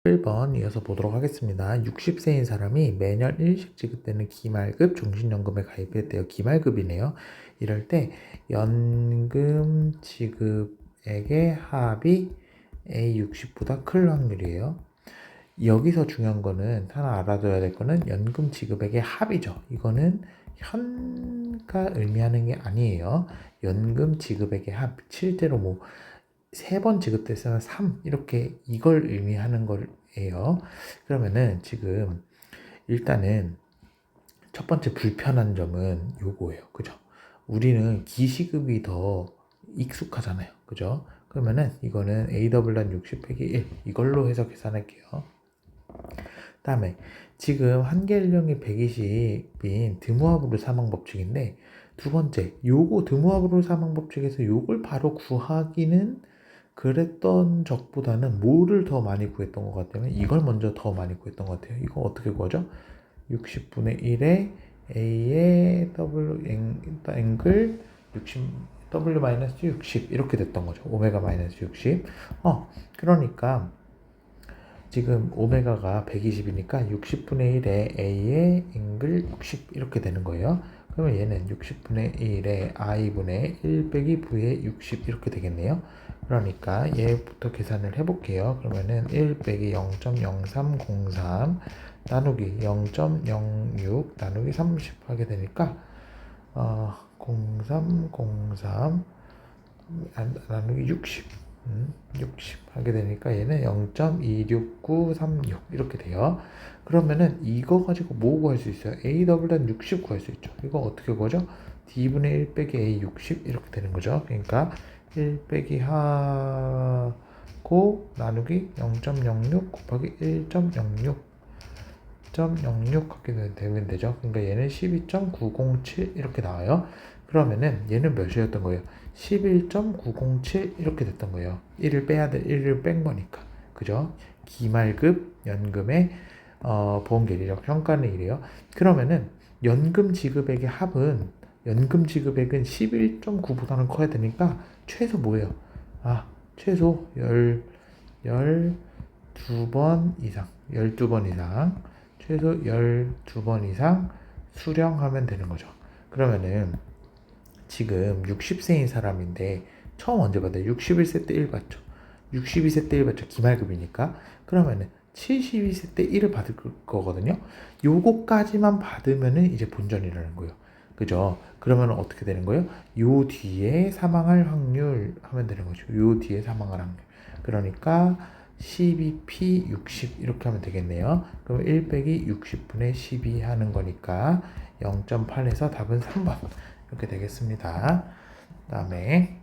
1번 이어서 보도록 하겠습니다. 60세인 사람이 매년 일식 지급되는 기말급 종신연금에 가입했대요. 기말급이네요. 이럴 때 연금 지급액의 합이 A60보다 클 확률이에요. 여기서 중요한 거는 하나 알아둬야 될 거는 연금 지급액의 합이죠. 이거는 현가 의미하는 게 아니에요. 연금 지급액의 합, 실제로 뭐 3번 지급됐으면 3 이렇게 이걸 의미하는 거예요. 그러면은 지금 일단은 첫 번째 불편한 점은 요거예요. 그죠? 우리는 기시급이 더 익숙하잖아요. 그죠? 그러면은 이거는 A+는 60 빼기 1 이걸로 해서 계산할게요. 다음에 지금 한계연령이 120인 드무하브루 사망법칙인데 두 번째 요거 드무하브루 사망법칙에서 요걸 바로 구하기는 그랬던 적보다는 뭐를 더 많이 구했던 것 같다면 이걸 먼저 더 많이 구했던 것 같아요. 이거 어떻게 구하죠? 60분의 1에 A의 W 앵글 60 W-60 이렇게 됐던 거죠. 오메가-60 그러니까 지금 오메가가 120이니까 60분의 1에 A의 앵글 60 이렇게 되는 거예요. 그러면 얘는 60분의 1에 I분의 1 빼기 V의 60 이렇게 되겠네요. 그러니까 얘부터 계산을 해볼게요. 그러면은 1 빼기 0.0303 나누기 0.06 나누기 30 하게 되니까 0303 나누기 60 60 하게 되니까 얘는 0.26936 이렇게 돼요. 그러면은 이거 가지고 뭐 구할 수 있어요? A+는 60 구할 수 있죠. 이거 어떻게 구하죠? D분의 1 빼기 A 60 이렇게 되는 거죠. 그러니까 1 빼기 하고 나누기 0.06 곱하기 1.06 하게 되면 되죠. 그러니까 얘는 12.907 이렇게 나와요. 그러면은 얘는 몇이었던 거예요? 11.907 이렇게 됐던 거예요. 1을 빼야 돼. 1을 뺀 거니까. 그죠? 기말급 연금의 보험계리력 평가는 이래요. 그러면은 연금 지급액의 합은 연금 지급액은 11.9보다는 커야 되니까 최소 뭐예요? 최소 12번 이상. 12번 이상. 최소 12번 이상 수령하면 되는 거죠. 그러면은 지금 60세인 사람인데 처음 언제 받아요? 61세 때 1 받죠. 62세 때 1 받죠. 기말급이니까. 그러면은 72세 때 1을 받을 거거든요. 요거까지만 받으면은 이제 본전이라는 거예요. 그죠? 그러면 어떻게 되는 거예요? 요 뒤에 사망할 확률 하면 되는 거죠. 요 뒤에 사망할 확률. 그러니까 12P 60 이렇게 하면 되겠네요. 그럼 1 빼기 60분의 12 하는 거니까 0.8에서 답은 3번 이렇게 되겠습니다. 그 다음에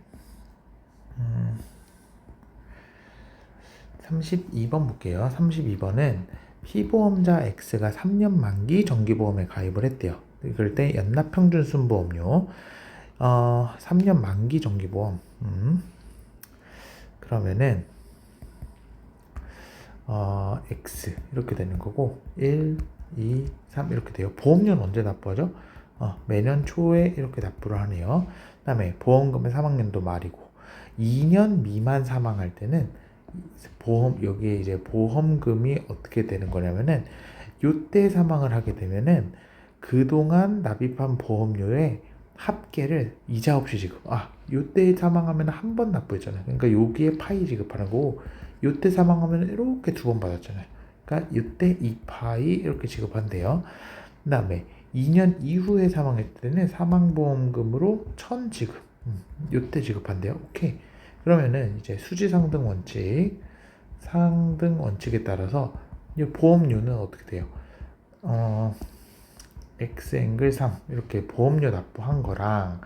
32번 볼게요. 32번은 피보험자 X가 3년 만기 정기보험에 가입을 했대요. 그럴 때 연납평균순보험료 3년 만기 정기보험 그러면은 X 이렇게 되는 거고 1, 2, 3 이렇게 돼요. 보험료는 언제 납부하죠? 매년 초에 이렇게 납부를 하네요. 그 다음에 보험금은 사망연도 말이고 2년 미만 사망할 때는 여기에 이제 보험금이 어떻게 되는 거냐면은 요때 사망을 하게 되면은 그동안 납입한 보험료의 합계를 이자 없이 지급. 요때 사망하면 한 번 납부했잖아요. 그러니까 여기에 파이 지급하는 거고 요때 사망하면 이렇게 2번 받았잖아요. 그러니까 요때 2파이 이렇게 지급한대요. 그 다음에 2년 이후에 사망했을 때는 사망보험금으로 1000 지급. 요때 지급한대요. 오케이. 그러면은 이제 수지상등 원칙에 따라서 이 보험료는 어떻게 돼요? X 앵글 3 이렇게 보험료 납부한 거랑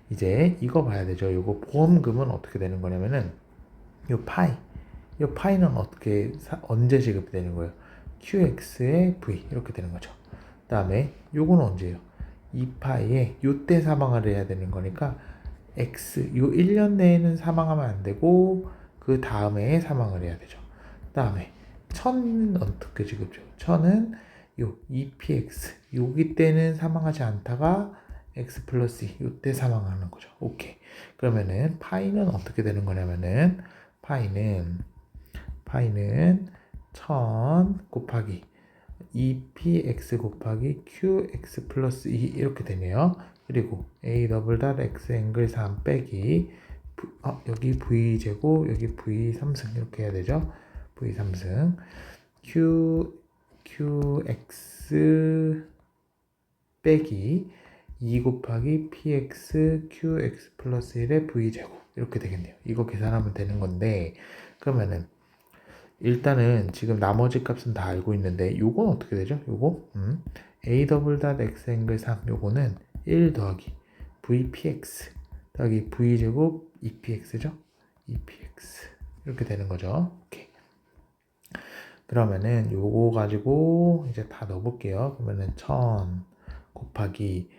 이제 이거 봐야 되죠. 이거 보험금은 어떻게 되는 거냐면은 요 파이는 언제 지급되는 거예요? QX의 V 이렇게 되는 거죠. 그 다음에 요거는 언제예요? 2파이에 요때 사망을 해야 되는 거니까 X 요 1년 내에는 사망하면 안 되고 그 다음에 사망을 해야 되죠. 그 다음에 1000은 어떻게 지급죠? 1000은 요 EPX 여기 때는 사망하지 않다가 X 플러스 요때 사망하는 거죠. 오케이. 그러면은 파이는 어떻게 되는 거냐면은 파이는 1000 곱하기 2px 곱하기 qx 플러스 2 이렇게 되네요. 그리고 a 더블 닷 x 앵글 3 빼기 여기 v제곱 여기 v3승 이렇게 해야 되죠. v3승 qx 빼기 2 곱하기 px qx 플러스 1의 v제곱 이렇게 되겠네요. 이거 계산하면 되는 건데 그러면은 일단은 지금 나머지 값은 다 알고 있는데 요건 어떻게 되죠? 요거 a 더블 닷 x 앵글 3 요거는 1 더하기 vpx 더하기 v제곱 2px죠? 2px 이렇게 되는 거죠. 오케이. 그러면은 요거 가지고 이제 다 넣어볼게요. 그러면은 1000 곱하기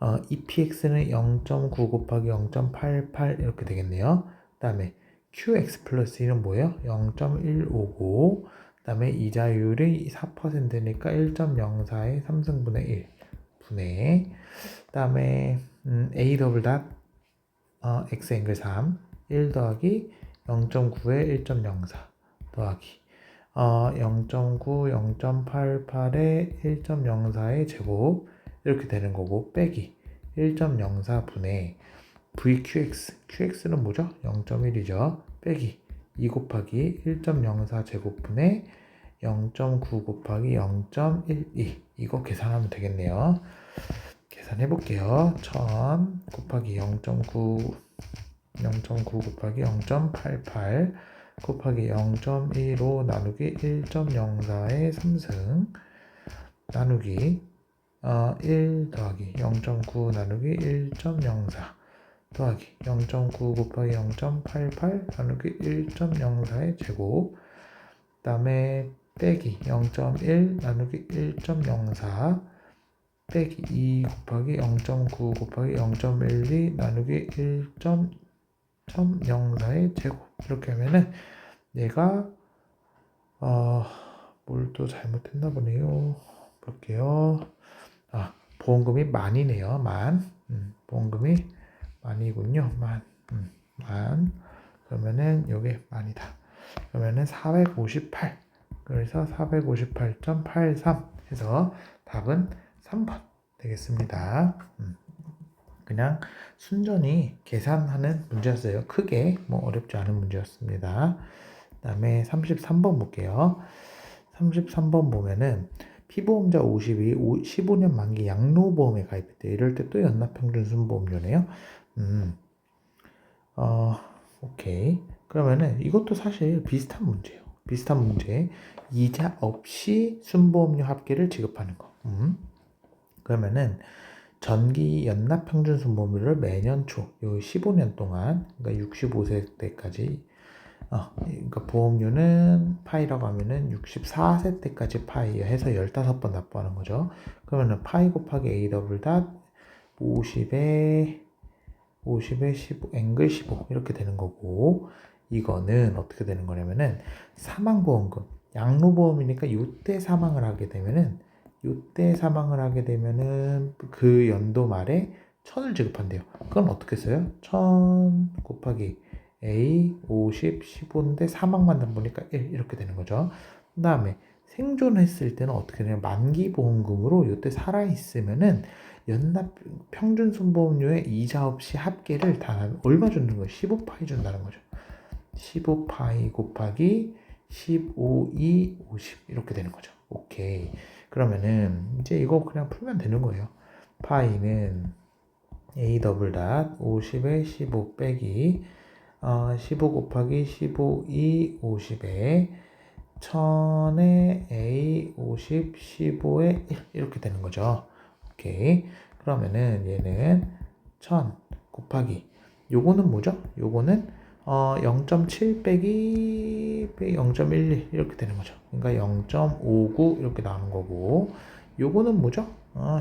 2px는 0.9 곱하기 0.88 이렇게 되겠네요. 그 다음에 qx 플러스 1은 뭐예요? 0.159. 그 다음에 이자율이 4%니까 1.04의 3승분의 1 분의 그 다음에 a 더블 닷 x 앵글 3 1 더하기 0.9의 1.04 더하기 0.9 0.88의 1.04의 제곱 이렇게 되는 거고 빼기 1.04분의 VQX QX는 뭐죠? 0.1이죠. 빼기 2 곱하기 1.04 제곱분의 0.9 곱하기 0.12 이거 계산하면 되겠네요. 계산해 볼게요. 1000 곱하기 0.9 곱하기 0.88 곱하기 0.15 나누기 1.04의 3승 나누기 1 더하기 0.9 나누기 1.04 더하기 0.9 곱하기 0.88 나누기 1.04의 제곱 그 다음에 빼기 0.1 나누기 1.04 빼기 2 곱하기 0.9 곱하기 0.12 나누기 1.04의 제곱 이렇게 하면은 얘가 뭘 또 잘못했나 보네요. 볼게요. 보험금이 만이네요. 만. 보험금이 만이군요. 만. 그러면은 요게 만이다. 그러면은 458. 그래서 458.83 해서 답은 3번 되겠습니다. 그냥 순전히 계산하는 문제였어요. 크게 뭐 어렵지 않은 문제였습니다. 그 다음에 33번 볼게요. 33번 보면은 피보험자 50이 15년 만기 양로보험에 가입했대요. 이럴 때 또 연납평균순보험료네요. 오케이. 그러면은 이것도 사실 비슷한 문제예요. 비슷한 문제. 이자 없이 순보험료 합계를 지급하는 거. 그러면은 전기 연납평균순보험료를 매년 초, 요 15년 동안, 그러니까 65세 때까지 그러니까 보험료는 파이라고 하면은 64세 때까지 파이 해서 15번 납부하는 거죠. 그러면은 파이 곱하기 A 더블 닷 50에 15 앵글 15 이렇게 되는 거고 이거는 어떻게 되는 거냐면은 사망보험금 양로보험이니까 요때 사망을 하게 되면은 그 연도 말에 1000을 지급한대요. 그럼 어떻게 써요? 1000 곱하기 A 50 15인데 사망만 남보니까 1 이렇게 되는 거죠. 그 다음에 생존했을 때는 어떻게 되냐면 만기보험금으로 이때 살아있으면은 연납 평균 순보험료에 이자 없이 합계를 다 얼마 주는 거예요? 15파이 준다는 거죠. 15파이 곱하기 15, 2, 50 이렇게 되는 거죠. 오케이. 그러면은 이제 이거 그냥 풀면 되는 거예요. 파이는 A 더블 닷 50에 15 빼기 15 곱하기 15, 2, 50에 1000에 A 50, 15에 1 이렇게 되는 거죠. 오케이. 그러면은 얘는 1000 곱하기 요거는 뭐죠? 요거는 0.7 빼기 0.12 이렇게 되는 거죠. 그러니까 0.59 이렇게 나오는 거고 요거는 뭐죠?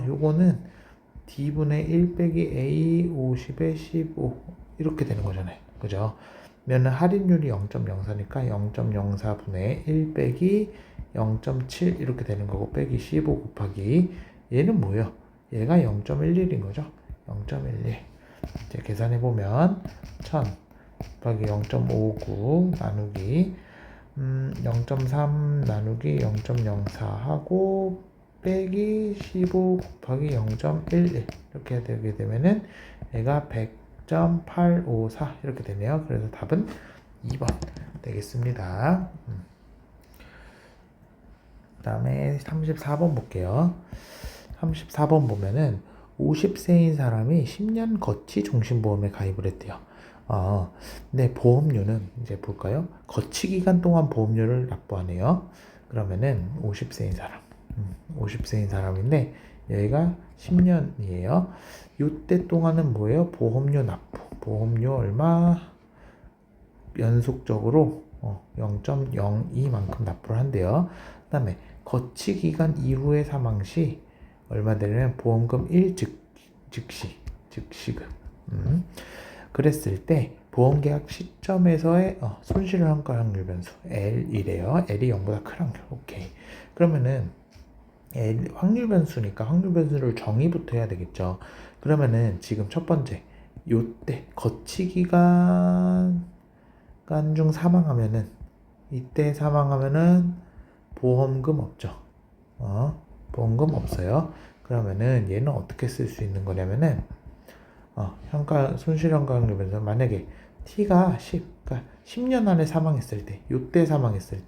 요거는 D분의 1 빼기 A 50에 15 이렇게 되는 거잖아요. 그죠? 면은 할인율이 0.04니까 0.04분의 1 빼기 0.7 이렇게 되는 거고 빼기 15 곱하기 얘는 뭐예요? 얘가 0.11인 거죠. 0.11 이제 계산해 보면 1000 곱하기 0.59 나누기 0.3 나누기 0.04 하고 빼기 15 곱하기 0.11 이렇게 되게 되면은 얘가 100.854 이렇게 되네요. 그래서 답은 2번 되겠습니다. 그 다음에 34번 볼게요. 34번 보면은 50세인 사람이 10년 거치 종신보험에 가입을 했대요. 근데 보험료는 이제 볼까요? 거치 기간 동안 보험료를 납부하네요. 그러면은 50세인 사람, 50세인 사람인데 여기가 10년이에요. 이때 동안은 뭐예요? 보험료 납부. 보험료 얼마? 연속적으로 0.02만큼 납부를 한대요. 그 다음에 거치 기간 이후에 사망 시 얼마 되냐면 보험금 1 즉시급. 그랬을 때 보험계약 시점에서의 손실환가 확률 변수 L이래요. L이 0보다 큰 확률. 오케이. 그러면은 L 확률 변수니까 확률 변수를 정의부터 해야 되겠죠. 그러면은 지금 첫 번째 요때 거치 기간 중 사망하면은 이때 사망하면은 보험금 없죠. 보험금 없어요. 그러면은 얘는 어떻게 쓸 수 있는 거냐면은 손실현가율에서 만약에 t가 10, 그러니까 10년 안에 사망했을 때, 요때 사망했을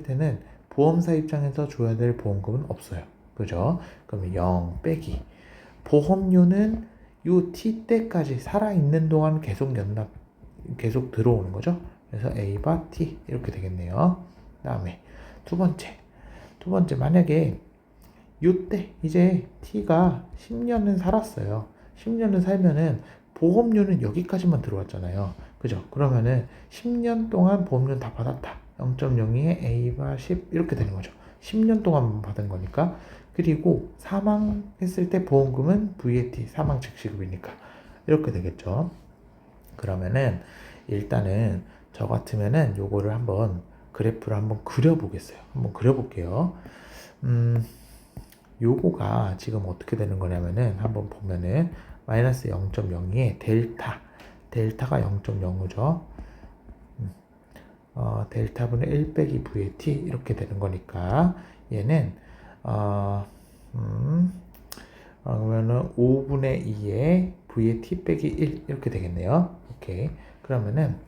때는 보험사 입장에서 줘야 될 보험금은 없어요. 그죠? 그러면 0 빼기 보험료는 요 t 때까지 살아있는 동안 계속 들어오는 거죠. 그래서 A바 T 이렇게 되겠네요. 다음에 두 번째 만약에 요때 이제 T가 10년은 살았어요. 10년을 살면은 보험료는 여기까지만 들어왔잖아요. 그죠? 그러면은 10년 동안 보험료는 다 받았다. 0.02에 A가 10 이렇게 되는 거죠. 10년 동안 받은 거니까. 그리고 사망했을 때 보험금은 VAT 사망 즉시급이니까 이렇게 되겠죠. 그러면은 일단은 저 같으면은 요거를 한번 그래프를 한번 그려보겠어요. 한번 그려볼게요. 요거가 지금 어떻게 되는 거냐면은 한번 보면은 마이너스 0.02에 델타가 0.05죠. 델타분의 1 빼기 VAT 이렇게 되는 거니까 얘는 그러면은 5분의 2에 VAT 빼기 1 이렇게 되겠네요. 오케이. 그러면은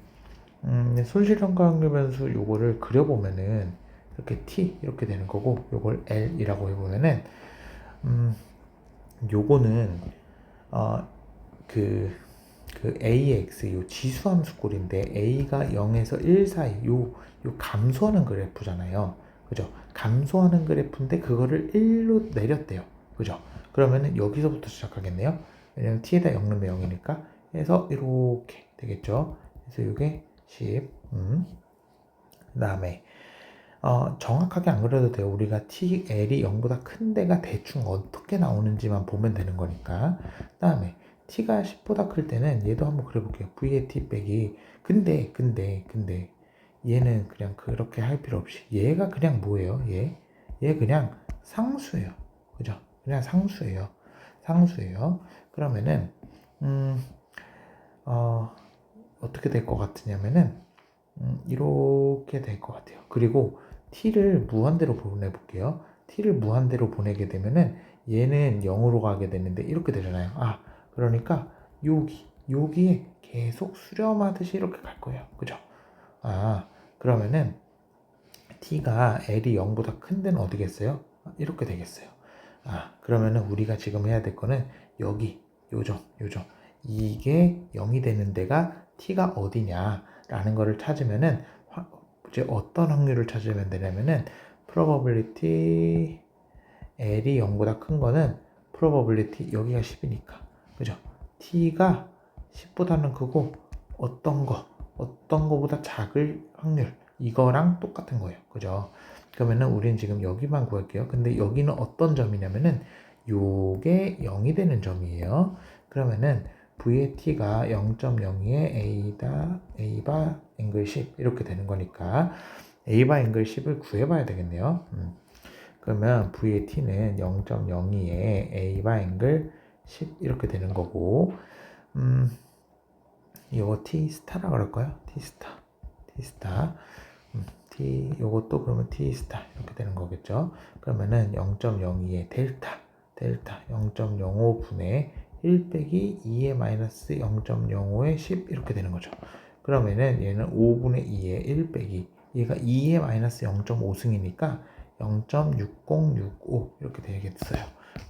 손실평가확률 변수 요거를 그려보면은 이렇게 T 이렇게 되는 거고 요걸 L이라고 해보면은 요거는 그 AX 요 지수함수 꼴인데 A가 0에서 1 사이 요 감소하는 그래프잖아요. 그죠? 감소하는 그래프인데 그거를 1로 내렸대요. 그죠? 그러면은 여기서부터 시작하겠네요. 왜냐면 t에다 0 넣으면 0이니까 해서 이렇게 되겠죠. 그래서 이게 10. 그 다음에 정확하게 안 그려도 돼요. 우리가 TL이 0보다 큰 데가 대충 어떻게 나오는지만 보면 되는 거니까. 그 다음에 T가 10보다 클 때는 얘도 한번 그려볼게요. V의 T 빼기. 근데 얘는 그냥 그렇게 할 필요 없이 얘가 그냥 뭐예요? 얘 그냥 상수예요. 그죠? 그냥 상수예요. 그러면은 어떻게 될 것 같으냐면은 이렇게 될 것 같아요. 그리고 t를 무한대로 보내볼게요. t를 무한대로 보내게 되면은 얘는 0으로 가게 되는데 이렇게 되잖아요. 그러니까 여기에 계속 수렴하듯이 이렇게 갈 거예요. 그죠? 그러면은 t가 l이 0보다 큰 데는 어디겠어요? 이렇게 되겠어요. 그러면은 우리가 지금 해야 될 거는 여기 요점 이게 0이 되는 데가 t가 어디냐라는 거를 찾으면은 이제 어떤 확률을 찾으면 되냐면은 probability L이 0보다 큰 거는 probability 여기가 10이니까 그죠? t가 10보다는 크고 어떤 거보다 작을 확률 이거랑 똑같은 거예요. 그죠? 그러면은 우리는 지금 여기만 구할게요. 근데 여기는 어떤 점이냐면은 요게 0이 되는 점이에요. 그러면은 V의 T가 0.02에 A바 앵글 10 이렇게 되는 거니까 A바 앵글 10을 구해봐야 되겠네요. 그러면 V의 T는 0.02에 A바 앵글 10 이렇게 되는 거고 이거 T 스타라 그럴까요? T T 스타. T 요것도 그러면 T 스타 이렇게 되는 거겠죠. 그러면은 0.02의 델타 0.05분의 1 빼기 2의 마이너스 0.05의 10 이렇게 되는 거죠. 그러면은 얘는 5분의 2의 1 빼기 얘가 2의 마이너스 0.5승이니까 0.6065 이렇게 되겠어요.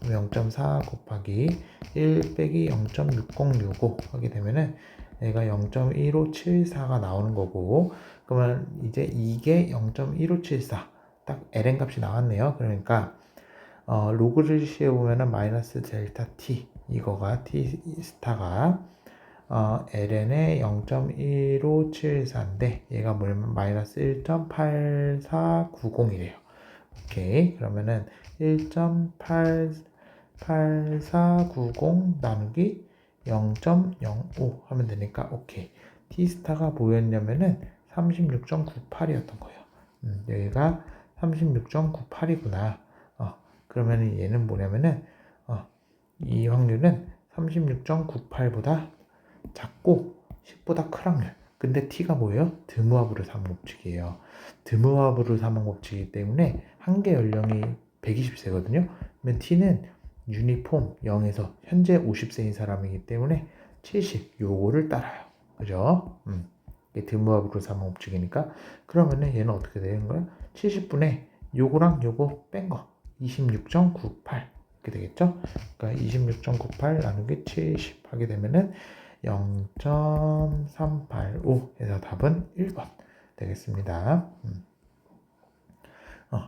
0.4 곱하기 1 빼기 0.6065 하게 되면은 얘가 0.1574가 나오는 거고, 그러면 이제 이게 0.1574 딱 ln 값이 나왔네요. 그러니까 로그를 씌워보면은 마이너스 델타 t 이거가 t 스타가 ln의 0.1574인데 얘가 뭐냐면 마이너스 1.8490이래요. 오케이, 그러면은 1.8490 나누기 0.05 하면 되니까 오케이. T스타가 뭐였냐면은 36.98이었던 거예요. 여기가 36.98이구나. 그러면은 얘는 뭐냐면은 이 확률은 36.98보다 작고 10보다 큰 확률. 근데 T가 뭐예요? 드무하브르 삼법칙이에요. 드무하브르 삼법칙이기 때문에 한계 연령이 120세거든요. 그러면 T는 유니폼 0에서 현재 50세인 사람이기 때문에 70 요거를 따라요. 그죠? 이게 드무하브르 삼법칙이니까. 그러면은 얘는 어떻게 되는 거야? 70분의 요거랑 요거 뺀 거 26.98 이렇게 되겠죠? 그러니까 26.98 나누기 70 하게 되면은 0.385 해서 답은 1번 되겠습니다.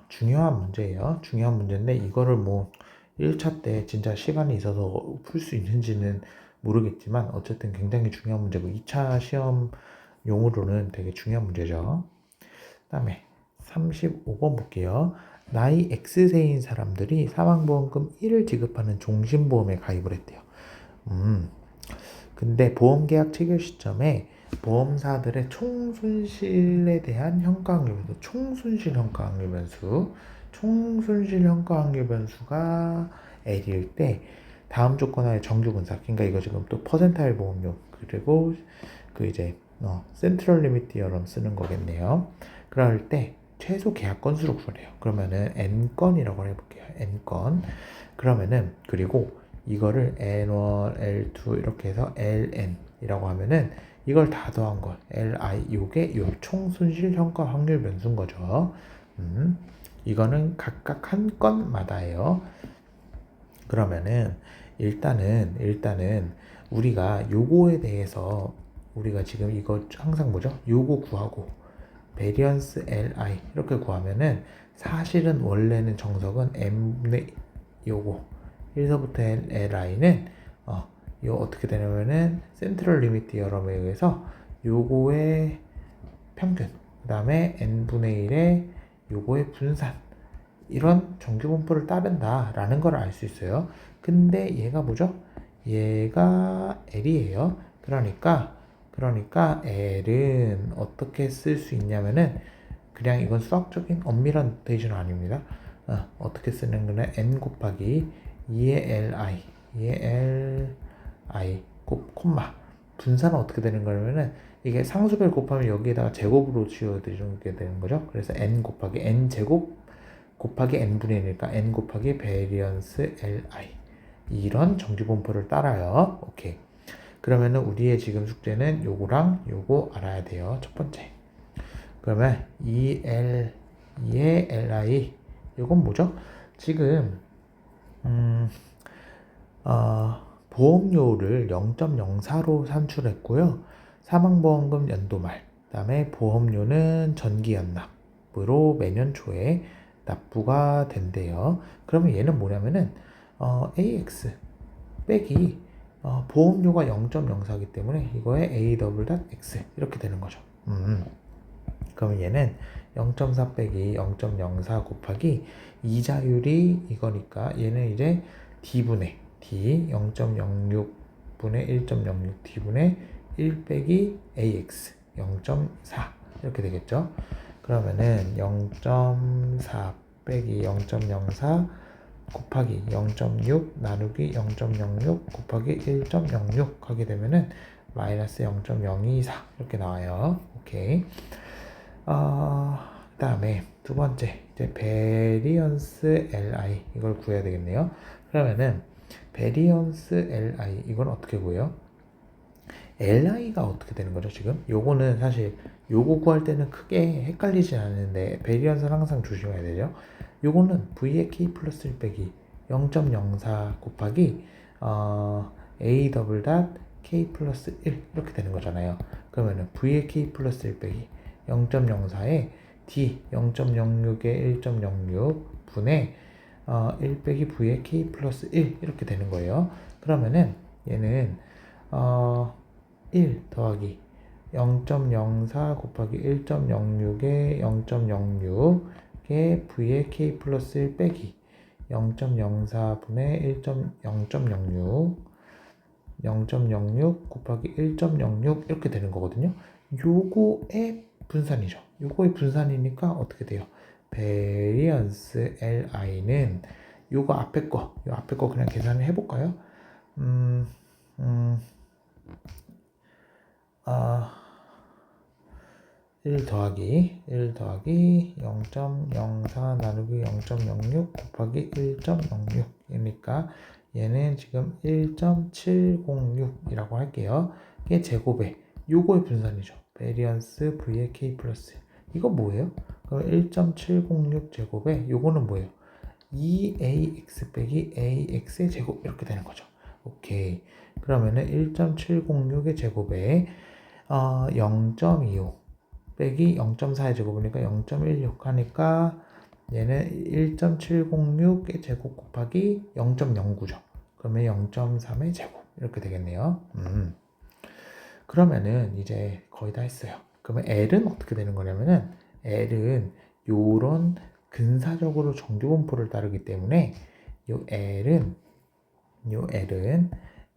중요한 문제예요. 중요한 문제인데 이거를 뭐 1차 때 진짜 시간이 있어서 풀 수 있는지는 모르겠지만 어쨌든 굉장히 중요한 문제고 2차 시험용으로는 되게 중요한 문제죠. 그 다음에 35번 볼게요. 나이 X세인 사람들이 사망보험금 1을 지급하는 종신보험에 가입을 했대요. 근데 보험계약 체결 시점에 보험사들의 총손실에 대한 평가확률 변수, 총손실 평가확률 변수가 L일 때 다음 조건하에 정규분사, 그러니까 이거 지금 또 퍼센타일 보험료 그리고 그 이제 센트럴 리미트 디어럼 쓰는 거겠네요. 그럴 때 최소 계약 건수로 구분해요. 그러면은 n건이라고 해볼게요. n건. 그러면은 그리고 이거를 N1, L2 이렇게 해서 LN이라고 하면은 이걸 다 더한 거 LI 요게 요 총손실 평가 확률 변수인 거죠. 이거는 각각 한 건마다예요. 그러면은 일단은 우리가 요거에 대해서 우리가 지금 이거 항상 뭐죠? 요거 구하고 베리언스 LI 이렇게 구하면은 사실은 원래는 정석은 M분의 요거 1서부터 LI는 요 어떻게 되냐면은 센트럴 리미트 디어럼에 의해서 요거의 평균 그 다음에 n분의 1의 요거의 분산 이런 정규분포를 따른다 라는 걸 알 수 있어요. 근데 얘가 뭐죠? 얘가 L이에요. 그러니까 L은 어떻게 쓸 수 있냐면은 그냥 이건 수학적인 엄밀한 노테이션은 아닙니다. 어떻게 쓰는 거는 n 곱하기 2의 li 콤마 분산은 어떻게 되는 거냐면은 이게 상수별 곱하면 여기에다가 제곱으로 지어드리게 되는 거죠. 그래서 n 곱하기 n 제곱 곱하기 n분의 1이니까 n 곱하기 베리언스 li 이런 정규분포를 따라요. 오케이. 그러면은 우리의 지금 숙제는 요거랑 요거 알아야 돼요. 첫 번째. 그러면 2의 li 이건 뭐죠? 지금 보험료를 0.04로 산출했고요. 사망보험금 연도말, 그 다음에 보험료는 전기연납으로 매년 초에 납부가 된대요. 그러면 얘는 뭐냐면은 AX 빼기 보험료가 0.04이기 때문에 이거에 A+X 이렇게 되는 거죠. 그러면 얘는 0.4 빼기 0.04 곱하기 이자율이 이거니까 얘는 이제 D분의 D 0.06분의 1.06 D분의 1 빼기 AX 0.4 이렇게 되겠죠. 그러면은 0.4 빼기 0.04 곱하기 0.6 나누기 0.06 곱하기 1.06 하게 되면은 마이너스 0.024 이렇게 나와요. 오케이. 그 다음에 두 번째 이제 베리언스 li 이걸 구해야 되겠네요. 그러면은 베리언스 li 이건 어떻게 구해요? li가 어떻게 되는 거죠 지금? 요거는 사실 요거 구할 때는 크게 헷갈리지 않는데 베리언스는 항상 조심해야 되죠. 요거는 v의 k 플러스 1 빼기 0.04 곱하기 a 더블 닷 k 플러스 1 이렇게 되는 거잖아요. 그러면은 v의 k 플러스 1 빼기 0.04에 d 0.06에 1.06 분의 1 빼기 v의 k 플러스 1 이렇게 되는 거예요. 그러면은 얘는 1 더하기 0.04 곱하기 1.06에 0.06에 v의 k 플러스 1 빼기 0.04분의 0.06 곱하기 1.06 이렇게 되는 거거든요. 요거의 분산이죠. 요거의 분산이니까 어떻게 돼요? 베리언스 li는 요거 앞에 거, 요 앞에 거 그냥 계산을 해볼까요? 1 더하기 0.04 나누기 0.06 곱하기 1.06이니까 얘는 지금 1.706이라고 할게요. 이게 제곱에 요거의 분산이죠. 베리언스 v의 k 플러스 이거 뭐예요? 그럼 1.706 제곱에 요거는 뭐예요? 2ax 빼기 ax의 제곱 이렇게 되는 거죠. 오케이. 그러면은 1.706의 제곱에 0.25 빼기 0.4의 제곱이니까 0.16 하니까 얘는 1.706의 제곱 곱하기 0.09죠. 그러면 0.3의 제곱 이렇게 되겠네요. 그러면은 이제 거의 다 했어요. 그러면 L은 어떻게 되는 거냐면은 L은 요런 근사적으로 정규분포를 따르기 때문에 요 L은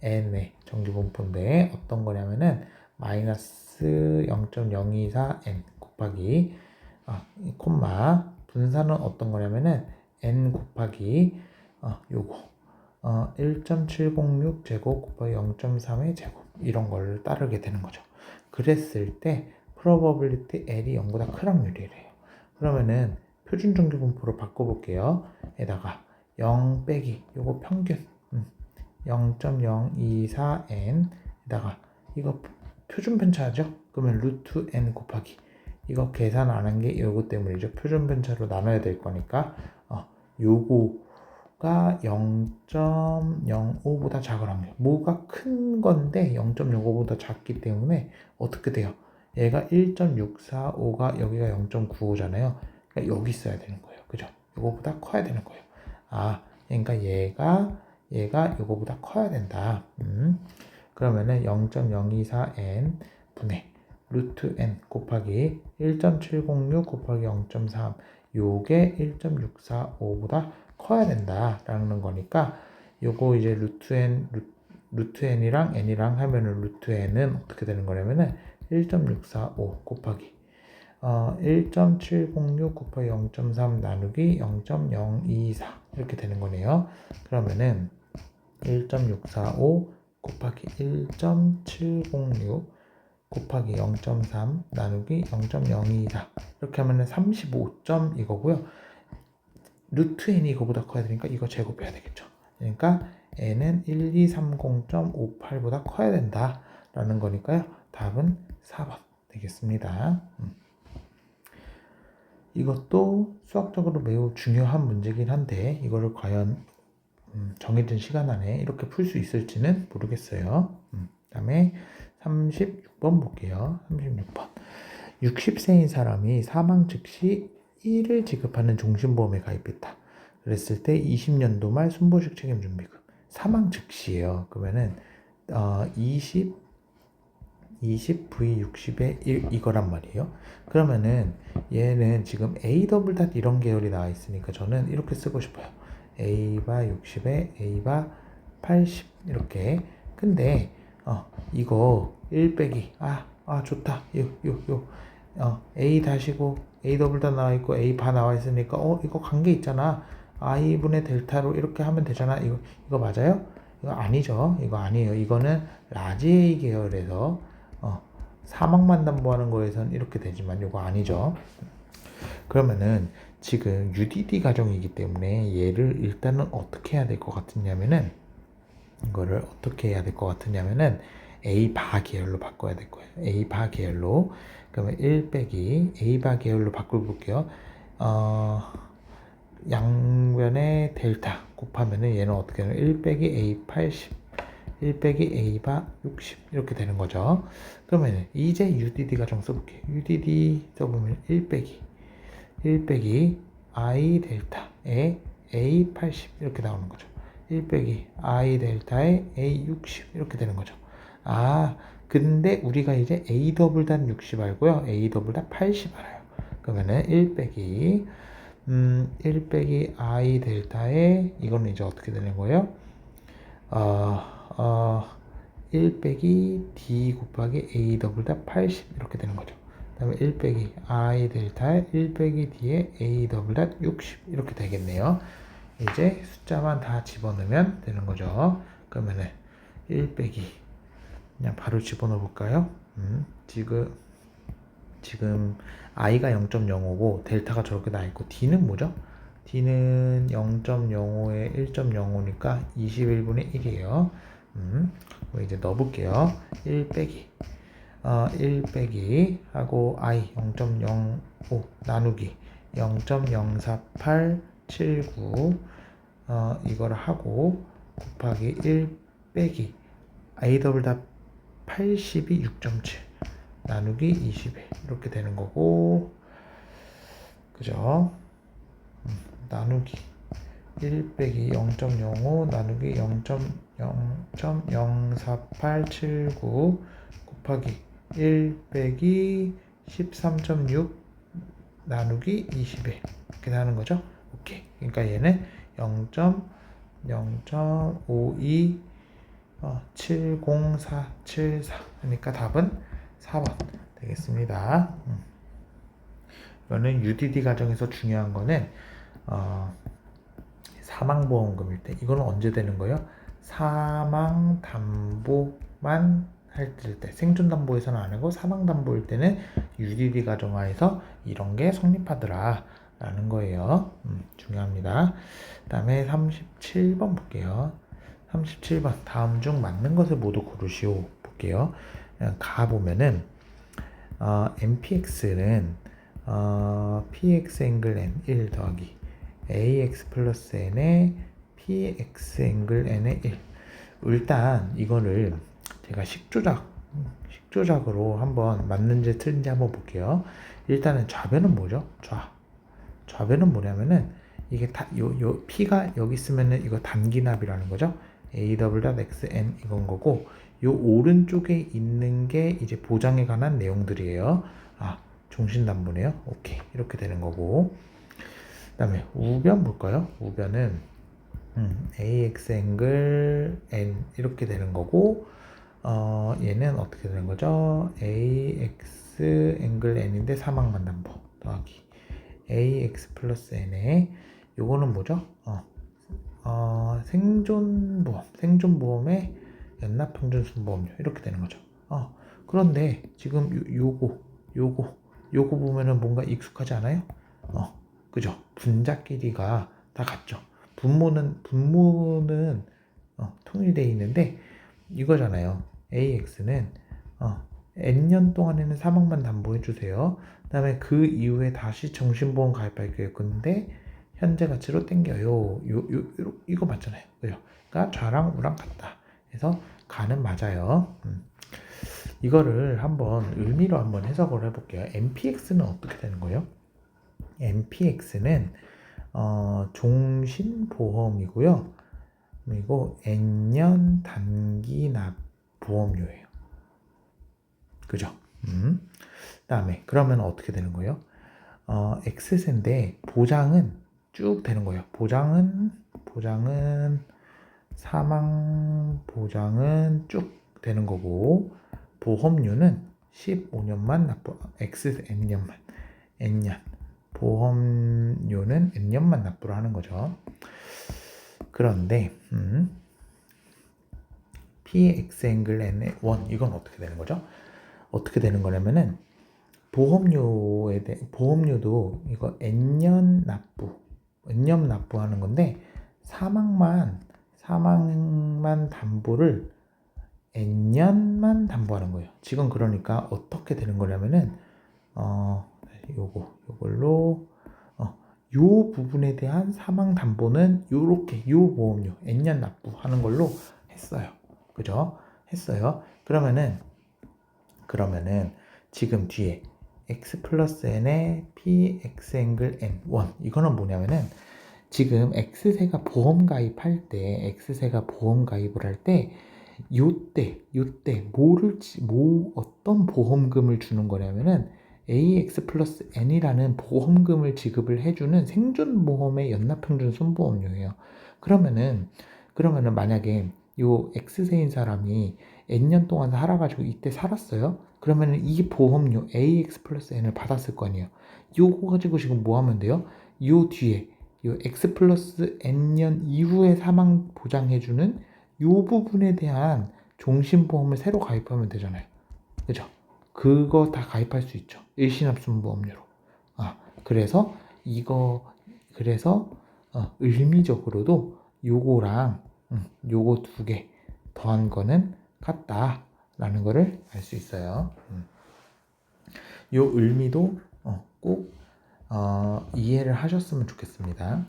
n의 정규분포인데 어떤 거냐면은 마이너스 0.024n 곱하기 콤마 분산은 어떤 거냐면은 n 곱하기 요거 1.706 제곱 곱하기 0.3의 제곱 이런 걸 따르게 되는 거죠. 그랬을 때 probability L이 0보다 큰 확률이래요. 그러면은 표준 정규분포로 바꿔볼게요. 에다가 0 빼기 요거 평균 0.024n 에다가 이거 표준 편차죠? 그러면 루트 n 곱하기 이거 계산 안 한 게 요거 때문이죠. 표준 편차로 나눠야 될 거니까 요거가 0.05보다 작을 확률. 뭐가 큰 건데 0.05보다 작기 때문에 어떻게 돼요? 얘가 1.645가 여기가 0.95잖아요. 그러니까 여기 있어야 되는 거예요. 그죠? 요거보다 커야 되는 거예요. 그러니까 얘가 요거보다 커야 된다. 그러면은 0.024n 분의 루트 n 곱하기 1.706 곱하기 0.3 요게 1.645보다 커야 된다라는 거니까 요거 이제 루트 n이랑 n이랑 하면은 루트 n은 어떻게 되는 거냐면은 1.645 곱하기 1.706 곱하기 0.3 나누기 0.024 이렇게 되는 거네요. 그러면은 1.645 곱하기 1.706 곱하기 0.3 나누기 0.024 이렇게 하면은 35점 이거고요. 루트 n이 이거보다 커야 되니까 이거 제곱해야 되겠죠. 그러니까 n은 1230.58보다 커야 된다라는 거니까요. 답은 4번 되겠습니다. 이것도 수학적으로 매우 중요한 문제긴 한데 이거를 과연 정해진 시간 안에 이렇게 풀 수 있을지는 모르겠어요. 다음에 36번 볼게요. 36번 60세인 사람이 사망 즉시 1을 지급하는 종신보험에 가입했다. 그랬을 때 20년도 말 순보식 책임준비금 사망 즉시예요. 그러면은 20 v 60의 1 이거란 말이에요. 그러면은 얘는 지금 a 더블 닷 이런 계열이 나와 있으니까 저는 이렇게 쓰고 싶어요. a바 60에 a바 80 이렇게. 근데 이거 1 빼기 좋다. a 다시고 a 더블 닷 나와 있고 a 바 나와 있으니까 이거 관계 있잖아. i분의 델타로 이렇게 하면 되잖아. 이거 맞아요? 이거 아니죠. 이거 아니에요. 이거는 라지 A 계열에서 사망만 담보하는 거에선 이렇게 되지만 이거 아니죠. 그러면은 지금 UDD 가정이기 때문에 얘를 일단은 어떻게 해야 될 것 같으냐면은 이거를 어떻게 해야 될 것 같으냐면은 A 바 계열로 바꿔야 될 거예요. A 바 계열로. 그러면 1 빼기 A 바 계열로 바꿔볼게요. 양변에 델타 곱하면은 얘는 어떻게 되나요? 1 빼기 A 80, 1 빼기 A 바 60 이렇게 되는 거죠. 그러면 이제 UDD 가정 써볼게요. UDD 써보면 1 빼기 I 델타에 A 80 이렇게 나오는 거죠. 1 빼기 I 델타에 A 60 이렇게 되는 거죠. 근데 우리가 이제 A 더블 단 60 알고요. A 더블 단 80 알아요. 그러면은 1 빼기 1 빼기 I 델타에 이거는 이제 어떻게 되는 거예요? 1 빼기 D 곱하기 A 더블 다 80 이렇게 되는 거죠. 그 다음에 1 빼기 I 델타에 1 빼기 D에 A 더블 다 60 이렇게 되겠네요. 이제 숫자만 다 집어넣으면 되는 거죠. 그러면은 1 빼기 그냥 바로 집어넣어 볼까요? 지금 i가 0.05고 델타가 저렇게 나 있고 D는 뭐죠? D는 0.05에 1.05니까 21분의 1이에요. 이제 넣어볼게요. 1 빼기 1 빼기 하고 i 0.05 나누기 0.04879 이걸 하고 곱하기 1 빼기 a 더블 다 80이 6.7 나누기 21 이렇게 되는 거고 그죠? 나누기 1 빼기 0.05 나누기 0.04879 곱하기 1 빼기 13.6 나누기 21 이렇게 나는 거죠. 오케이. 그러니까 얘는 0.0.52 70474 그러니까 답은 4번 되겠습니다. 이거는 UDD 과정에서 중요한 거는 사망보험금일 때 이거는 언제 되는 거예요? 사망담보만 할 때 생존담보에서는 안 하고 사망담보일 때는 UDD 가정하에서 이런 게 성립하더라 라는 거예요. 중요합니다. 그 다음에 37번 볼게요. 37번 다음 중 맞는 것을 모두 고르시오 볼게요. 가보면은 MPX는 PX 앵글 N 1 더하기 AX 플러스 N의 PX 앵글 N의 1 일단 이거를 제가 식조작으로 한번 맞는지 틀린지 한번 볼게요. 일단은 좌변은 뭐죠? 좌변은 뭐냐면은 이게 요 P가 여기 있으면은 이거 단기납이라는 거죠. A 더블 닷 XN 이건 거고 요 오른쪽에 있는 게 이제 보장에 관한 내용들이에요. 종신담보네요. 오케이. 이렇게 되는 거고. 그 다음에 우변 볼까요? 우변은 AX 앵글 N 이렇게 되는 거고 얘는 어떻게 되는 거죠? AX 앵글 N인데 사망만 담보 더하기 AX 플러스 N에 요거는 뭐죠? 생존보험의 연납평준순보험료 이렇게 되는 거죠. 그런데 지금 요거 보면은 뭔가 익숙하지 않아요? 그죠? 분자끼리가 다 같죠. 분모는 통일되어 있는데 이거잖아요. AX는 N년 동안에는 사망만 담보해 주세요. 그 다음에 그 이후에 다시 정신보험 가입할 계획인데 현재 가치로 땡겨요. 이거 맞잖아요. 그죠? 그러니까 좌랑 우랑 같다. 그래서 가는 맞아요. 이거를 한번 의미로 한번 해석을 해볼게요. MPX는 어떻게 되는 거예요? MPX는 종신보험이고요. 그리고 N년 단기납 보험료예요. 그죠? 다음에 그러면 어떻게 되는 거예요? X세인데 보장은 쭉 되는 거예요. 보장은 사망 보장은 쭉 되는 거고 보험료는 15년만 N년 보험료는 N년만 납부를 하는 거죠. 그런데 PX 앵글 N의 1 이건 어떻게 되는 거죠? 어떻게 되는 거냐면은 보험료도 이거 N년 납부하는 건데 사망만 담보를 N년만 담보하는 거예요. 지금 그러니까 어떻게 되는 거냐면은 요걸로 요 부분에 대한 사망 담보는 요렇게 요 보험료 N년 납부하는 걸로 했어요. 그죠? 했어요. 그러면은 지금 뒤에 x 플러스 n에 px 앵글 n1 이거는 뭐냐면은 지금 X세가 보험 가입할 때 X세가 보험 가입을 할 때 요때 어떤 보험금을 주는 거냐면은 AX 플러스 N이라는 보험금을 지급을 해주는 생존보험의 연납평균 손보험료예요. 그러면은 만약에 요 X세인 사람이 N년 동안 살아가지고 이때 살았어요. 그러면은 이 보험료 AX 플러스 N을 받았을 거 아니에요. 요거 가지고 지금 뭐 하면 돼요? 요 뒤에 요 X 플러스 N년 이후에 사망 보장해주는 요 부분에 대한 종신보험을 새로 가입하면 되잖아요. 그죠? 그거 다 가입할 수 있죠. 일시납순보험료로. 그래서 의미적으로도 요거랑 요거 두 개 더한 거는 같다라는 거를 알 수 있어요. 요 의미도 꼭 이해를 하셨으면 좋겠습니다.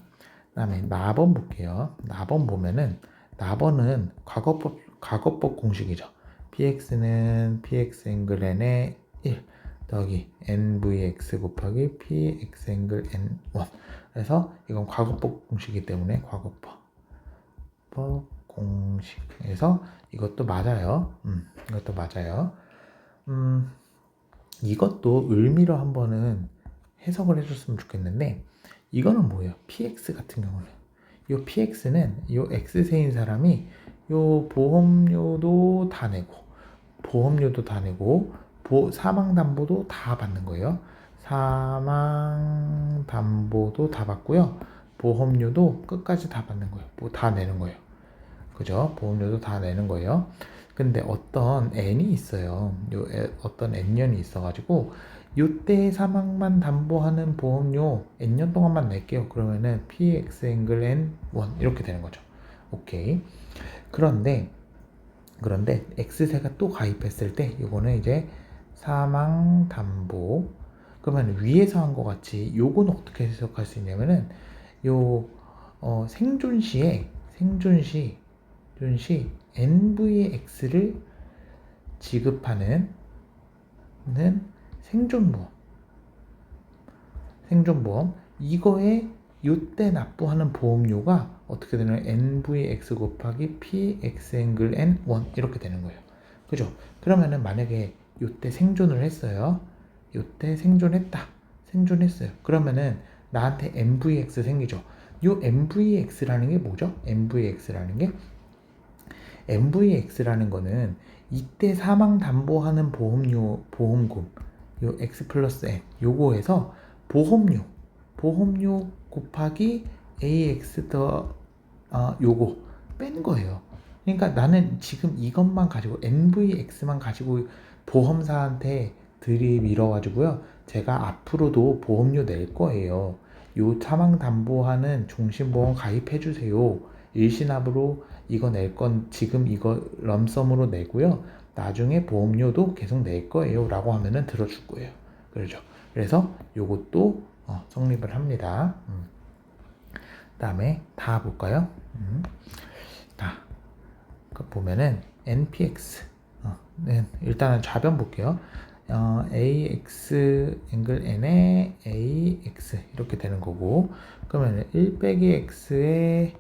그 다음에 나번 볼게요. 나번 보면은 나번은 과거법 공식이죠. px는 px 앵글 n의 1 더하기 nvx 곱하기 px 앵글 n1. 그래서 이건 과거법 공식이기 때문에 과거법 공식에서 이것도 맞아요. 이것도 맞아요. 이것도 의미로 한번은 해석을 해줬으면 좋겠는데 이거는 뭐예요? px 같은 경우는 이 px는 이 x세인 사람이 요 보험료도 다 내고 사망담보도 다 받는 거예요. 사망담보도 다 받고요. 보험료도 끝까지 다 받는 거예요. 뭐 다 내는 거예요. 그죠? 보험료도 다 내는 거예요. 근데 어떤 n이 있어요. 어떤 n년이 있어가지고 요때 사망만 담보하는 보험료 n년 동안만 낼게요. 그러면은 px 앵글 n1 이렇게 되는 거죠. 오케이. 그런데 X세가 또 가입했을 때 이거는 이제 사망 담보. 그러면 위에서 한 것 같이 요거는 어떻게 해석할 수 있냐면은 요 생존 시 NVX를 지급하는 생존보험 이거에 요때 납부하는 보험료가 어떻게 되냐면 NVX 곱하기 PX 앵글 N1 이렇게 되는 거예요. 그죠? 그러면은 만약에 요때 생존을 했어요. 요때 생존했어요. 그러면은 나한테 MVX 생기죠. 요 MVX라는 게 뭐죠? MVX라는 거는 이때 사망 담보하는 보험금 요 X 플러스 N 요거에서 보험료 곱하기 AX 더 요거 뺀 거예요. 그러니까 나는 지금 이것만 가지고 NVX만 가지고 보험사한테 들이밀어 가지고요. 제가 앞으로도 보험료 낼 거예요. 요 사망 담보하는 종신보험 가입해 주세요. 일시납으로 이거 낼 건 지금 이거 럼섬으로 내고요. 나중에 보험료도 계속 낼 거예요. 라고 하면은 들어줄 거예요. 그렇죠. 그래서 요것도 성립을 합니다. 다음에 다 볼까요? 보면은 NPX 일단은 좌변 볼게요. AX 앵글 N에 AX 이렇게 되는 거고 그러면 1 빼기 X에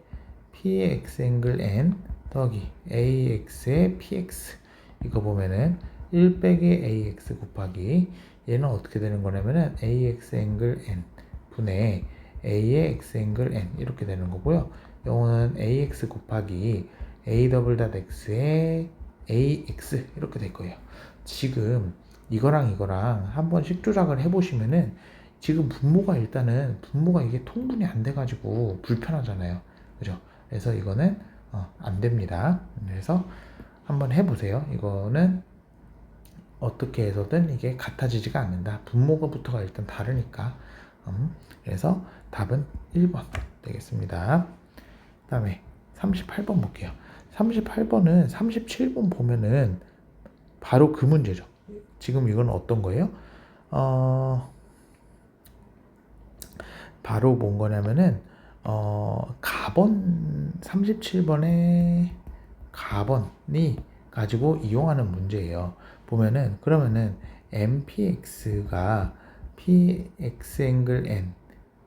PX 앵글 N 더하기 AX에 PX 이거 보면은 1 빼기 AX 곱하기 얘는 어떻게 되는 거냐면은 AX 앵글 N 분의 A의 X 앵글 N 이렇게 되는 거고요. 이거는 AX 곱하기 A 더블 닷 X에 AX 이렇게 될 거예요. 지금 이거랑 한번 식조작을 해보시면은 지금 분모가 이게 통분이 안 돼가지고 불편하잖아요. 그죠? 그래서 이거는 안 됩니다. 그래서 한번 해보세요. 이거는 어떻게 해서든 이게 같아지지가 않는다. 분모가부터가 일단 다르니까. 그래서 답은 1번 되겠습니다. 그 다음에 38번 볼게요. 38번은 37번 보면은 바로 그 문제죠. 지금 이건 어떤 거예요? 바로 뭔 거냐면은 가번 37번에 가번이 가지고 이용하는 문제예요. 보면은 그러면은 MPX가 PX 앵글 N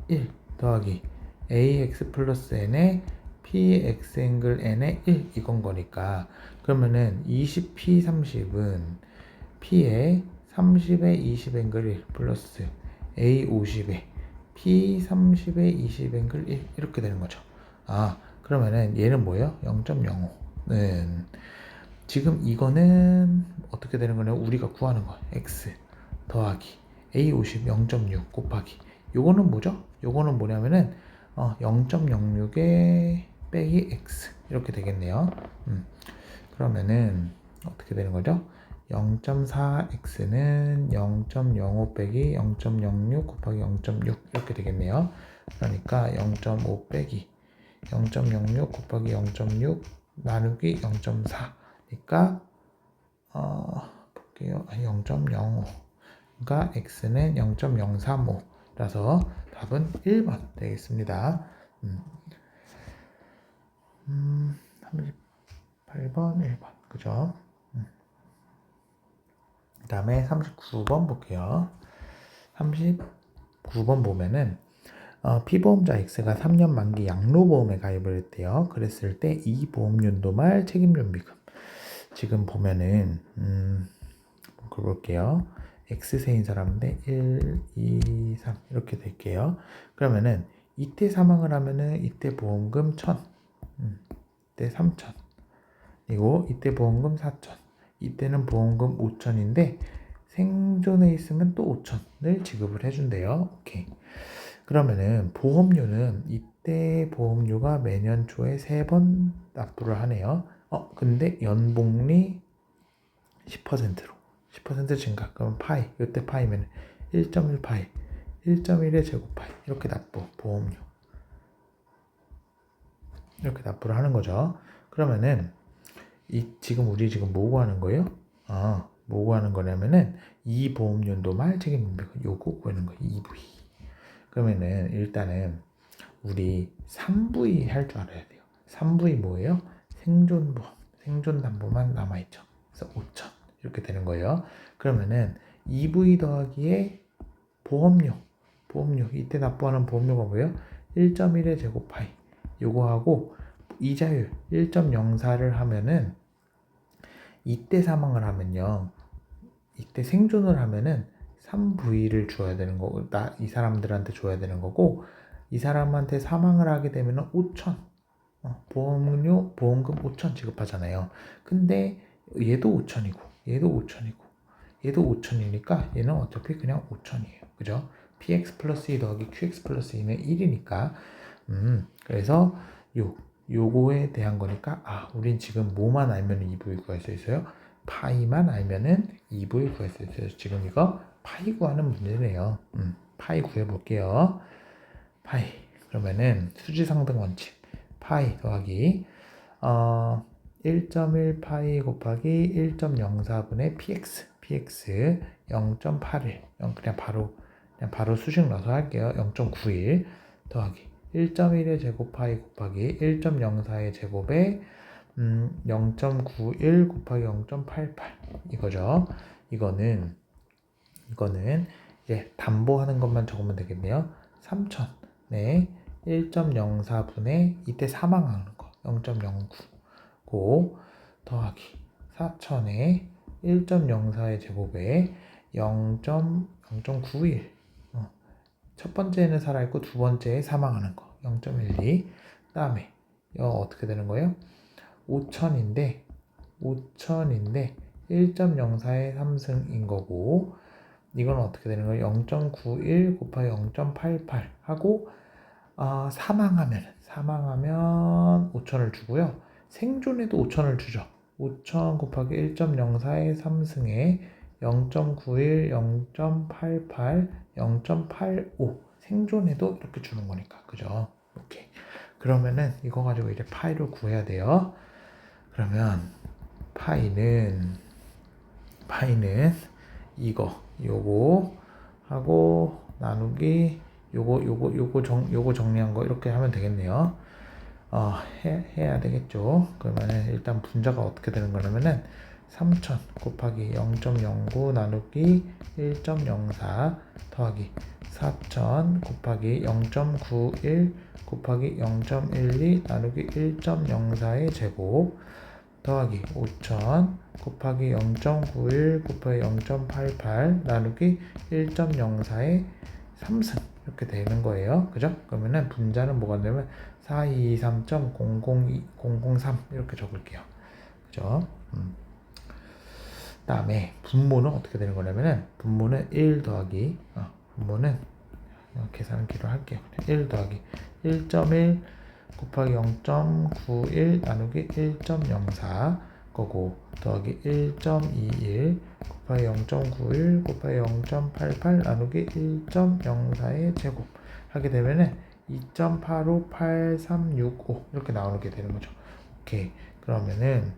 1 더하기 AX 플러스 N의 PX 앵글 N의 1 이건 거니까 그러면은 20P 30은 P에 30에 20 앵글 1 플러스 A 50에 P 30에 20 앵글 1 이렇게 되는 거죠. 그러면은 얘는 뭐예요? 0.05는 지금 이거는 어떻게 되는 거냐면 우리가 구하는 거 x 더하기 a50 0.6 곱하기 요거는 뭐죠? 요거는 뭐냐면은 0.06에 빼기 x 이렇게 되겠네요. 그러면은 어떻게 되는 거죠? 0.4x는 0.05 빼기 0.06 곱하기 0.6 이렇게 되겠네요. 그러니까 0.5 빼기 0.06 곱하기 0.6 나누기 0.4 그러니까 볼게요. 0.05 그러니까 x는 0.035라서 답은 1번 되겠습니다. 38번 1번 그죠? 그 다음에 39번 볼게요. 39번 보면은 피보험자 X가 3년 만기 양로보험에 가입을 했대요. 그랬을 때 이 보험연도 말 책임준비금 지금 보면은 그걸 볼게요. X세인 사람인데 1, 2, 3 이렇게 될게요. 그러면은 이때 사망을 하면은 이때 보험금 1000 이때 3000 그리고 이때 보험금 4000 이때는 보험금 5000인데 생존에 있으면 또 5000을 지급을 해준대요. 오케이. 그러면은 보험료는 이때 보험료가 매년 초에 3번 납부를 하네요. 근데 연복리 10%로 10% 증가. 그럼 파이 이때 파이면 1.1 파이 1.1의 제곱 파이 이렇게 보험료 이렇게 납부를 하는 거죠. 그러면은 지금 우리 지금 뭐 구하는 거예요? 뭐 구하는 거냐면은 이 보험연도 말 책임비금 요거 구하는 거예요. EV. 그러면은 일단은 우리 3V 할 줄 알아야 돼요. 3V 뭐예요? 생존보험, 생존담보만 남아있죠. 그래서 5천 이렇게 되는 거예요. 그러면은 EV 더하기에 보험료 이때 납부하는 보험료가 뭐예요? 1.1의 제곱 파이 요거 하고 이자율 1.04를 하면은 이때 사망을 하면요. 이때 생존을 하면은 3V를 줘야 되는 거고 이 사람들한테 줘야 되는 거고 이 사람한테 사망을 하게 되면 5천 보험금 5천 지급하잖아요. 근데 얘도 5천이고 얘도 5천이고 얘도 5천이니까 얘는 어차피 그냥 5천이에요. 그죠? px 플러스 2 더하기 qx 플러스 2는 1이니까 그래서 요거에 대한 거니까 우린 지금 뭐만 알면 2V 구할 수 있어요? 파이만 알면은 2V 구할 수 있어요. 지금 이거 파이 구하는 문제네요. 파이 구해볼게요. 파이 그러면은 수지상등 원칙 파이 더하기 1.1 파이 곱하기 1.04분의 px 0.81 그냥 바로 수식 넣어서 할게요. 0.91 더하기 1.1의 제곱 파이 곱하기 1.04의 제곱에 0.91 곱하기 0.88 이거죠. 이거는 이제 담보하는 것만 적으면 되겠네요. 3천 네 1.04분의 이때 사망하는 거 0.09고 더하기 4천에 1.04의 제곱에 0.91 첫 번째는 살아있고 두 번째에 사망하는 거 0.12 그 다음에 이거 어떻게 되는 거예요? 5천인데 1.04의 3승인 거고 이건 어떻게 되는 거예요? 0.91 곱하기 0.88 하고 사망하면 5천을 주고요. 생존에도 5천을 주죠. 5천 곱하기 1.04의 3승에 0.91, 0.88, 0.85 생존에도 이렇게 주는 거니까 그죠? 오케이. 그러면은 이거 가지고 이제 파이를 구해야 돼요. 그러면 파이는 요거 하고 나누기 요거 정리한 거 이렇게 하면 되겠네요. 해야 되겠죠. 그러면은 일단 분자가 어떻게 되는 거냐면은 3000 곱하기 0.09 나누기 1.04 더하기 4000 곱하기 0.91 곱하기 0.12 나누기 1.04의 제곱 더하기 5000 곱하기 0.91 곱하기 0.88 나누기 1.04의 3승 이렇게 되는 거예요. 그죠? 그러면은 분자는 뭐가 되면 423.002.003 이렇게 적을게요. 그죠? 다음에 분모는 어떻게 되는 거냐면은 분모는 1 더하기 분모는 계산기로 할게요. 1 더하기 1.1 곱하기 0.91 나누기 1.04 거고 더하기 1.21 곱하기 0.91 곱하기 0.88 나누기 1.04의 제곱 하게 되면은 2.858365 이렇게 나오게 되는 거죠. 오케이. 그러면은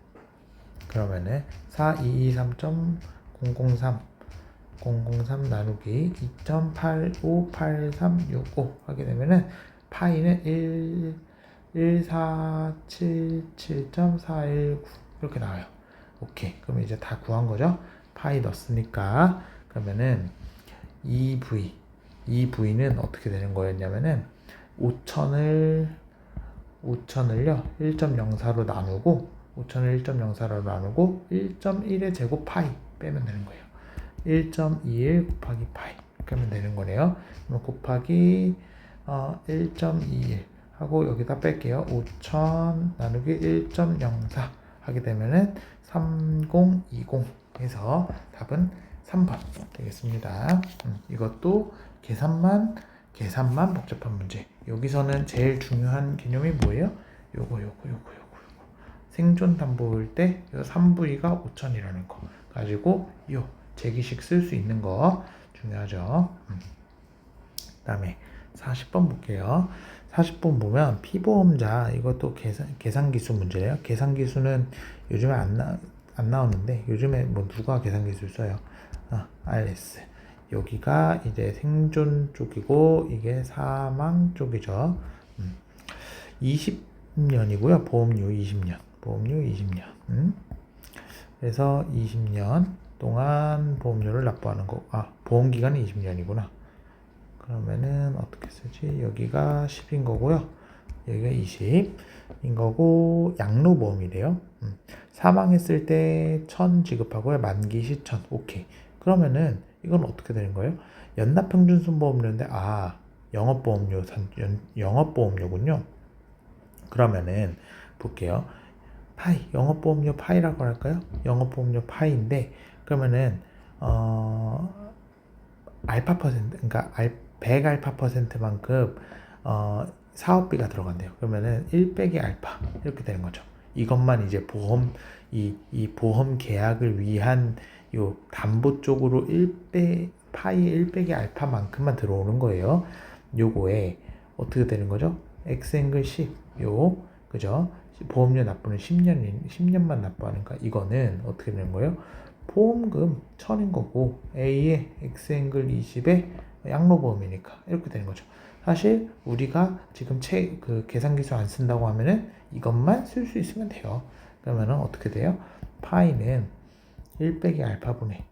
4223.003 나누기 2.858365 하게 되면은 파이는 1477.419 이렇게 나와요. 오케이. 그럼 이제 다 구한 거죠? 파이 넣었으니까 그러면은 이 V는 어떻게 되는 거였냐면은 5000을요 1.04로 나누고 1.1의 제곱 파이 빼면 되는 거예요. 1.21 곱하기 파이 이렇게 하면 되는 거네요. 그럼 곱하기 1.21 하고 여기다 뺄게요. 5000 나누기 1.04 하게 되면은 3020 해서 답은 3번 되겠습니다. 이것도 계산만 복잡한 문제. 여기서는 제일 중요한 개념이 뭐예요? 요거. 생존 담보일 때 3V가 5000이라는 거 가지고 요 제기식 쓸 수 있는 거 중요하죠. 다음에 40번 볼게요. 40번 보면 피보험자 이것도 계산기수 문제예요. 계산기수는 요즘에 안 나오는데 요즘에 뭐 누가 계산기수 써요? RS. 여기가 이제 생존 쪽이고 이게 사망 쪽이죠. 20년이고요. 보험료 20년. 그래서 20년 동안 보험료를 납부하는 거. 보험 기간이 20년이구나. 그러면은 어떻게 쓰지? 여기가 10인 거고요. 여기가 20인 거고 양로보험이래요. 사망했을 때 1000 지급하고요. 만기 시 1000. 오케이. 그러면은 이건 어떻게 되는 거예요? 연납평균순보험료인데 영업보험료군요. 그러면은 볼게요. 영업보험료 파이라고 할까요? 영업보험료 파이인데 그러면은 알파 퍼센트 그러니까 100알파 퍼센트만큼 사업비가 들어간대요. 그러면은 1 빼기 알파 이렇게 되는 거죠. 이것만 이제 이 보험 계약을 위한 요 담보 쪽으로 파이 1 빼기 알파만큼만 들어오는 거예요. 요거에 어떻게 되는 거죠? X앵글 10 그죠? 보험료 납부는 10년만 납부하니까 이거는 어떻게 되는 거예요? 보험금 1000인 거고 A의 X앵글 20의 양로보험이니까 이렇게 되는 거죠. 사실 우리가 지금 그 계산기술 안 쓴다고 하면은 이것만 쓸 수 있으면 돼요. 그러면은 어떻게 돼요? 파이는 1 빼기 알파분의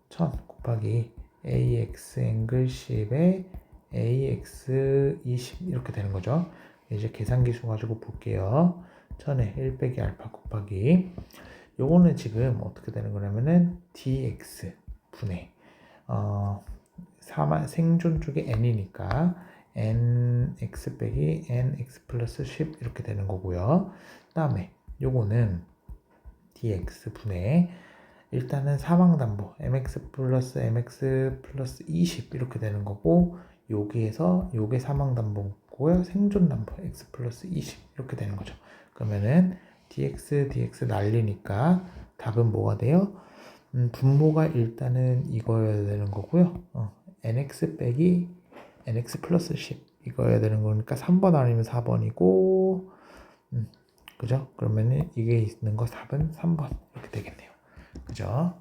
1000 곱하기 AX앵글 10의 AX20 이렇게 되는 거죠. 이제 계산기수 가지고 볼게요. 1000에 1 빼기 알파 곱하기 요거는 지금 어떻게 되는 거냐면은 dx 분의 생존 쪽에 n이니까 nx 빼기 nx 플러스 10 이렇게 되는 거고요. 다음에 요거는 dx 분의 일단은 사망담보 mx 플러스 20 이렇게 되는 거고 여기에서 요게 사망담보고요. 생존담보 x 플러스 20 이렇게 되는 거죠. 그러면은 dx 날리니까 답은 뭐가 돼요? 분모가 일단은 이거여야 되는 거고요. nx 빼기 nx 플러스 10 이거여야 되는 거니까 3번 아니면 4번이고 그죠? 그러면은 이게 있는 거 답은 3번 이렇게 되겠네요. 그죠?